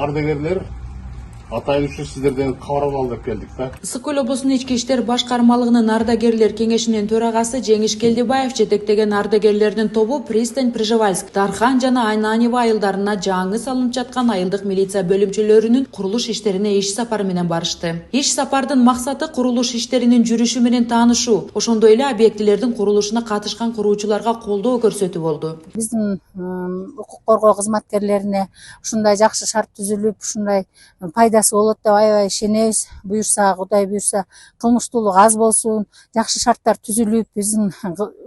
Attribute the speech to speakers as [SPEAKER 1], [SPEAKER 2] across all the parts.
[SPEAKER 1] ардагерлер атайын үчүн сиздерден кабар алып келдик да.
[SPEAKER 2] Ысык Көл облусунун ички иштер башкармалыгынын ардагерлер кеңешинин төрагасы Жеңиш Келдибаев жетектеген ардагерлердин тобу Пристань, Пржевальск, Дархан жана Айнанева айылдарына жаңы салынып жаткан айылдык милиция бөлүмчөлөрүнүн курулуш иштерине иш сапары менен барышты. Иш сапардын максаты курулуш иштеринин жүрүшү менен таанышуу, ошондой эле объектилердин курулушуна катышкан куруучуларга колдоо көрсөтүү болду.
[SPEAKER 3] Биздин укук коргоо кызматкерлерине ушундай жакшы шарт түзүлүп, ушундай пайдасы болот деп аябай ишенебиз. Буюрса, Кудай буюрса, кылмыштуулук аз болсун, жакшы шарттар түзүлүп, биздин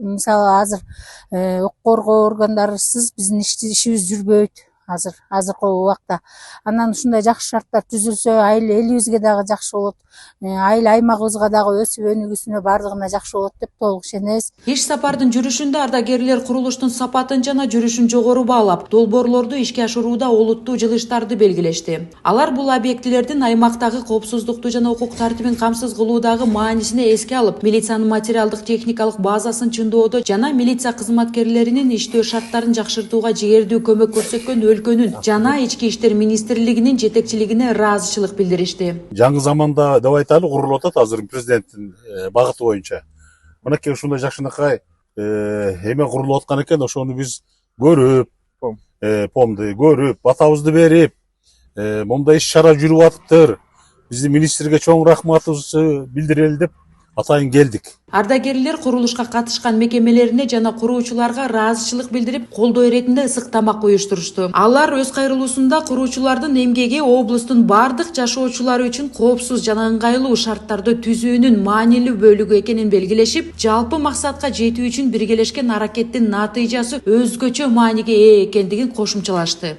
[SPEAKER 3] мисалы азыр укук коргоо органдарысыз биздин ишибиз жүрбөйт. Азыркы убакта анан ушундай жакшы шарттар түзүлсө, айыл элибизге дагы жакшы болот, айыл аймагыбызга дагы өсүп өнүгүүсүнө бардыгына жакшы болот деп толук ишенебиз.
[SPEAKER 2] Иш сапардын жүрүшүндө ардагерлер курулуштун сапатын жана жүрүшүн жогору баалап, долбоорлорду ишке ашырууда олуттуу жылыштарды белгилешти. Алар бул объектилердин аймактагы коопсуздукту жана укук тартибин камсыз кылуудагы маанисине эске алып, милициянын материалдык техникалык базасын чыңдоодо жана милиция кызматкерлеринин иштөө шарттарын жакшыртууга жигердүү көмөк көрсөткөн өлкөнүн жана ички иштер министрлигинин жетекчилигине ыраазычылык билдиришти.
[SPEAKER 1] Жаңы заманда деп айталы курулуп атат азыр президенттин багыты боюнча. Мынакей ушундай жакшынакай эме курулуп аткан экен, ошону биз көрүп, помду көрүп, батабызды берип, мондай иш чара жүрүп атыптыр. Биздин министрге чоң рахматыбызды билдирели деп атайын келдик.
[SPEAKER 2] Ардагерлер курулушка катышкан мекемелерине жана куруучуларга ыраазычылык билдирип, колдоо иретинде ысык тамак уюштурушту. Алар өз кайрылуусунда куруучулардын эмгеги облустун бардык жашоочулары үчүн коопсуз жана ыңгайлуу шарттарды түзүүнүн маанилүү бөлүгү экенин белгилешип, жалпы максатка жетүү үчүн биргелешкен аракеттин натыйжасы өзгөчө мааниге ээ экендигин кошумчалашты.